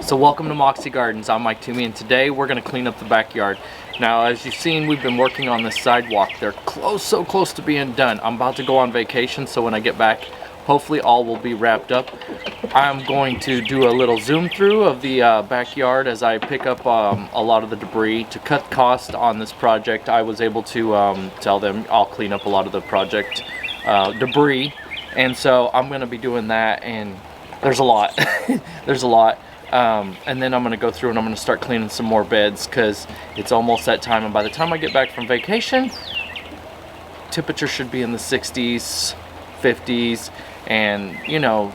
So welcome to Moxie Gardens. I'm Mike Toomey, and today we're going to clean up the backyard. Now, as you've seen, we've been working on this sidewalk. They're so close to being done. I'm about to go on vacation, so when I get back, hopefully all will be wrapped up. I'm going to do a little zoom through of the backyard as I pick up a lot of the debris. To cut cost on this project, I was able to tell them I'll clean up a lot of the project debris, and so I'm going to be doing that, and there's a lot. There's a lot. And then I'm going to go through and I'm going to start cleaning some more beds because it's almost that time, and by the time I get back from vacation, temperature should be in the 60s, 50s, and you know,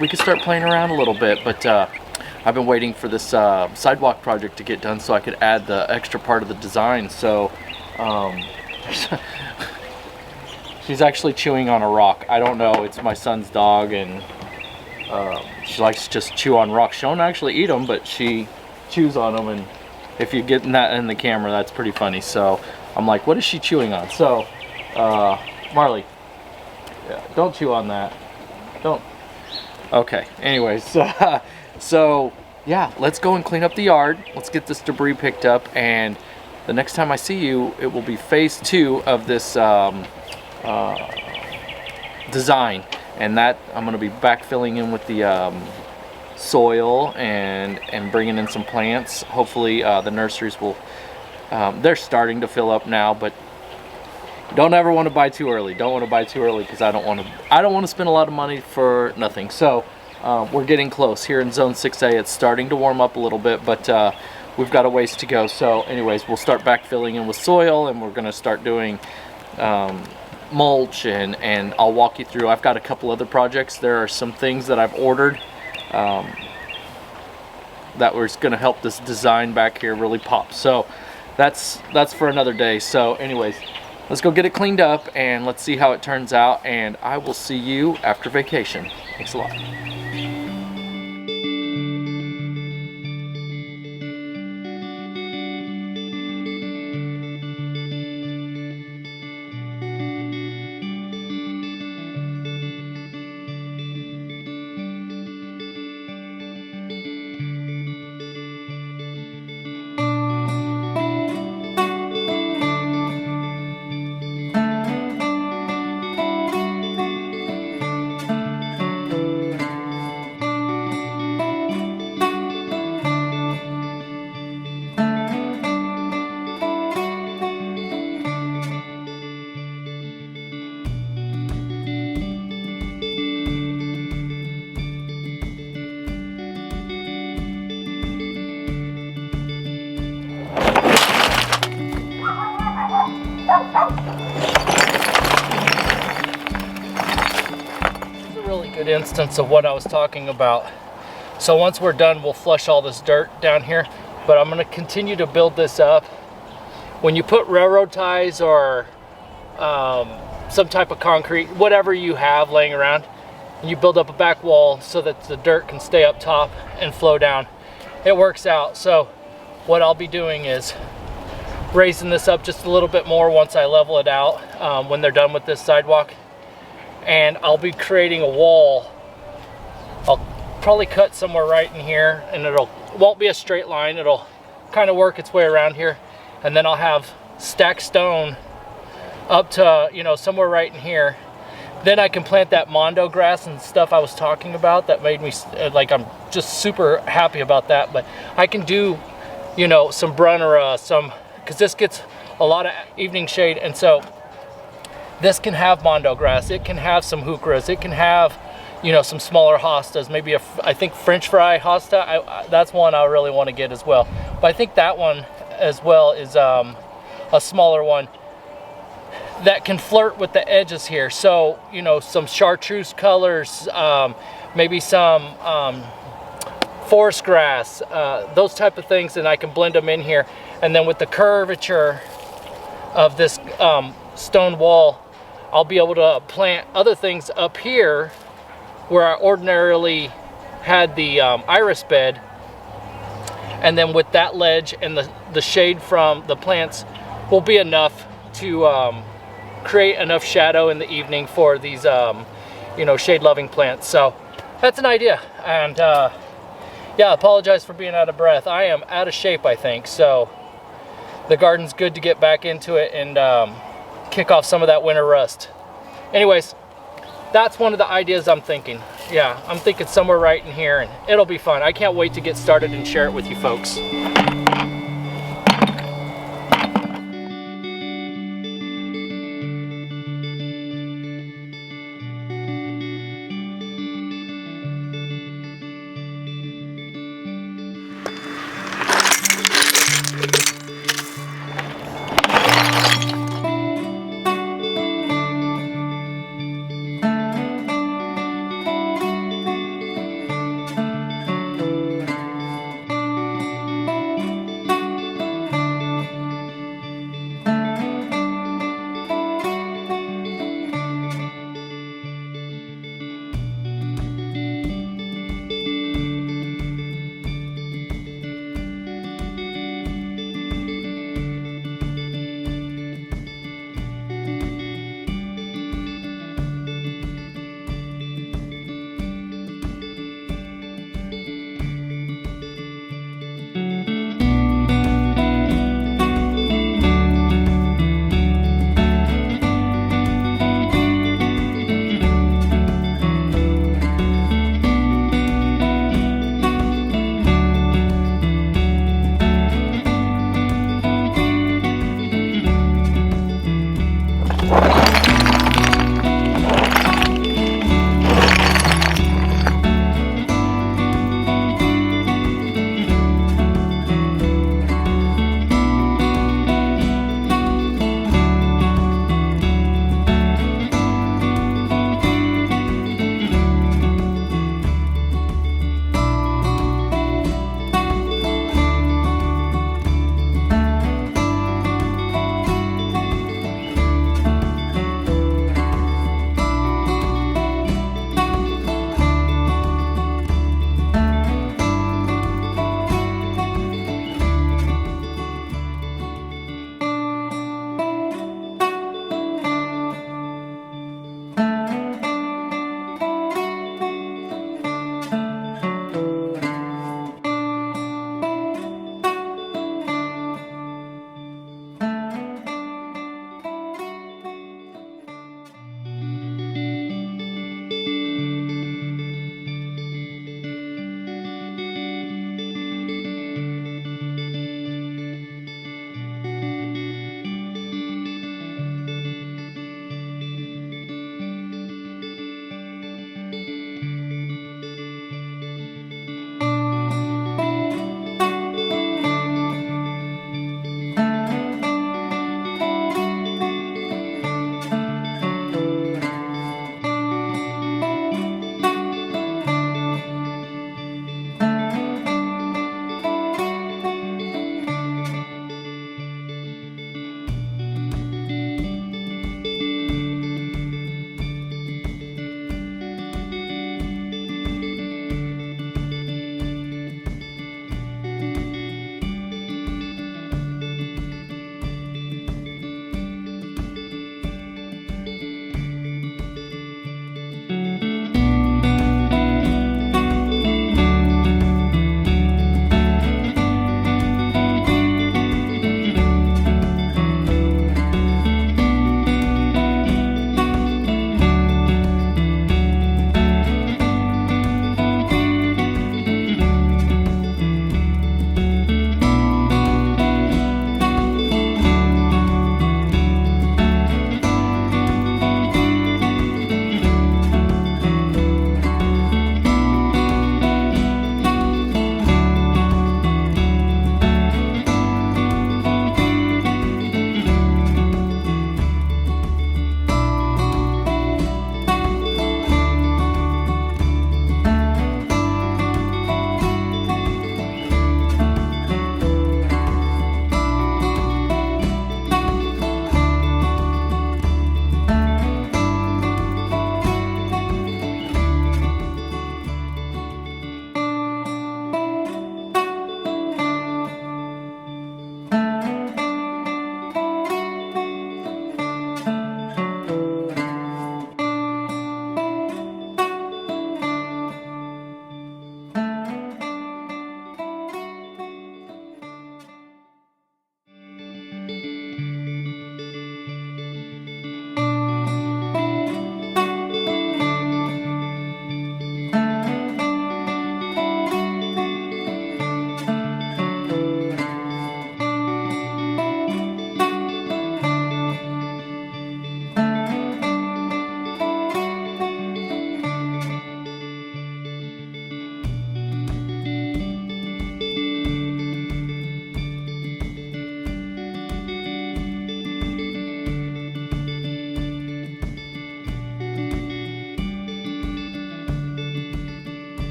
we could start playing around a little bit. But I've been waiting for this sidewalk project to get done so I could add the extra part of the design. So she's actually chewing on a rock. I don't know, it's my son's dog, and she likes to just chew on rocks. She don't actually eat them, but she chews on them, and if you're getting that in the camera, that's pretty funny. So I'm like, what is she chewing on? So Marley, yeah, don't chew on that. Don't. Okay, anyways, so yeah, let's go and clean up the yard. Let's get this debris picked up, and the next time I see you, it will be phase 2 of this design. And that I'm going to be backfilling in with the soil and bringing in some plants. Hopefully the nurseries will, they're starting to fill up now, but don't ever want to buy too early. Don't want to buy too early because I don't want to spend a lot of money for nothing. So we're getting close here in zone 6A. It's starting to warm up a little bit, but we've got a ways to go. So anyways, we'll start backfilling in with soil, and we're going to start doing mulch, and I'll walk you through. I've got a couple other projects. There are some things that I've ordered that was going to help this design back here really pop. So that's for another day. So anyways, let's go get it cleaned up and let's see how it turns out, and I will see you after vacation. Thanks a lot. Good instance of what I was talking about. So once we're done, we'll flush all this dirt down here, but I'm going to continue to build this up. When you put railroad ties or some type of concrete, whatever you have laying around, and you build up a back wall so that the dirt can stay up top and flow down, it works out. So what I'll be doing is raising this up just a little bit more once I level it out when they're done with this sidewalk. And I'll be creating a wall. I'll probably cut somewhere right in here, and won't be a straight line. It'll kind of work its way around here, and then I'll have stacked stone up to, you know, somewhere right in here. Then I can plant that mondo grass and stuff I was talking about. That made me like, I'm just super happy about that. But I can do, you know, some brunnera, because this gets a lot of evening shade, and so this can have mondo grass, it can have some heucheras, it can have, you know, some smaller hostas, maybe I think French fry hosta, that's one I really want to get as well. But I think that one as well is a smaller one that can flirt with the edges here. So, you know, some chartreuse colors, maybe some forest grass, those type of things, and I can blend them in here. And then with the curvature of this stone wall, I'll be able to plant other things up here where I ordinarily had the iris bed, and then with that ledge and the shade from the plants will be enough to create enough shadow in the evening for these you know, shade loving plants. So that's an idea. And Yeah, I apologize for being out of breath. I am out of shape, I think, so the garden's good to get back into it and kick off some of that winter rust. Anyways, that's one of the ideas I'm thinking. Yeah, I'm thinking somewhere right in here, and it'll be fun. I can't wait to get started and share it with you folks.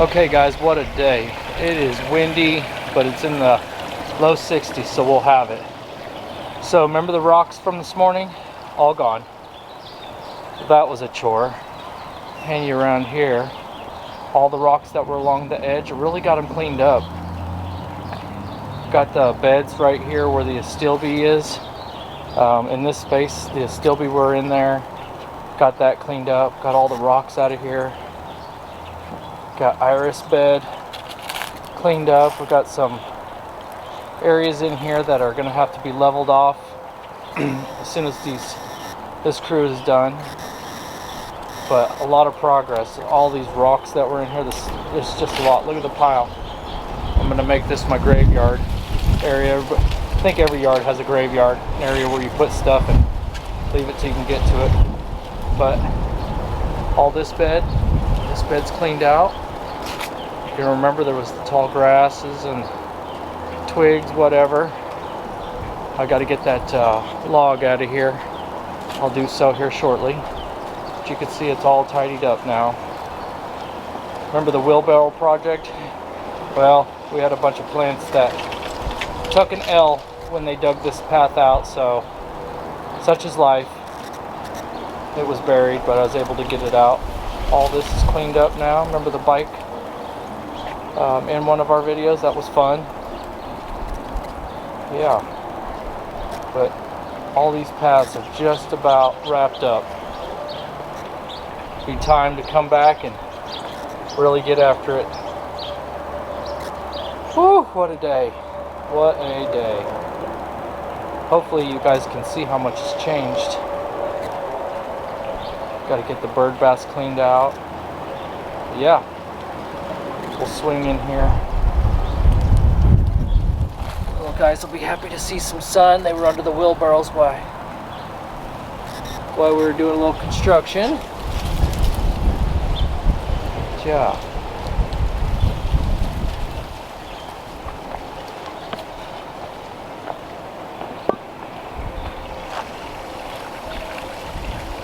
Okay guys, what a day. It is windy, but it's in the low 60s, so we'll have it. So remember the rocks from this morning? All gone. That was a chore. Hanging around here, all the rocks that were along the edge, really got them cleaned up. Got the beds right here where the astilbe is. In this space, the astilbe were in there. Got that cleaned up. Got all the rocks out of here. Got iris bed cleaned up. We've got some areas in here that are going to have to be leveled off as soon as this crew is done. But a lot of progress. All these rocks that were in here, there's just a lot. Look at the pile. I'm going to make this my graveyard area. I think every yard has a graveyard, an area where you put stuff and leave it till you can get to it. But all this bed's cleaned out. You can remember there was the tall grasses and twigs, whatever. I got to get that log out of here. I'll do so here shortly. But you can see it's all tidied up now. Remember the wheelbarrow project? Well, we had a bunch of plants that took an L when they dug this path out, so such is life. It was buried, but I was able to get it out. All this is cleaned up now. Remember the bike in one of our videos? That was fun. Yeah. But all these paths are just about wrapped up. Be time to come back and really get after it. Whew, what a day. What a day. Hopefully you guys can see how much has changed. Got to get the bird baths cleaned out. But yeah, we'll swing in here. Little guys will be happy to see some sun. They were under the wheelbarrows while we were doing a little construction. Yeah.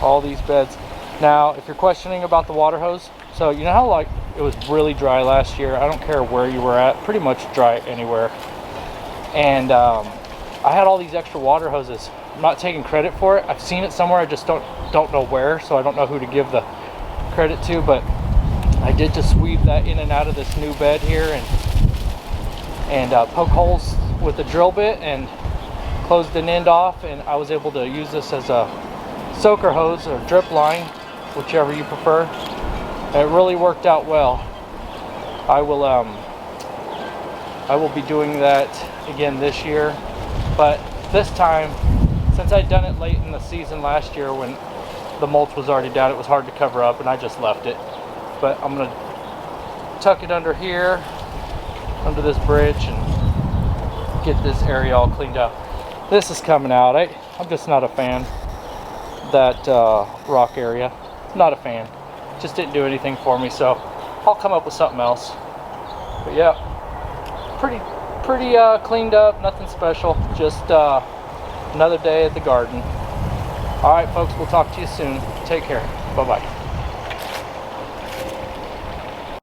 All these beds. Now, if you're questioning about the water hose, so you know how like it was really dry last year? I don't care where you were at, pretty much dry anywhere. And I had all these extra water hoses. I'm not taking credit for it. I've seen it somewhere, I just don't know where, so I don't know who to give the credit to, but I did just weave that in and out of this new bed here and poke holes with the drill bit and closed an end off, and I was able to use this as a soaker hose or drip line, whichever you prefer. And it really worked out well. I will be doing that again this year, but this time, since I'd done it late in the season last year when the mulch was already down, it was hard to cover up and I just left it. But I'm gonna tuck it under here, under this bridge, and get this area all cleaned up. This is coming out. I'm just not a fan. That rock area, not a fan. Just didn't do anything for me, so I'll come up with something else. But yeah, pretty cleaned up, nothing special, just another day at the garden. All right folks, we'll talk to you soon. Take care. Bye bye.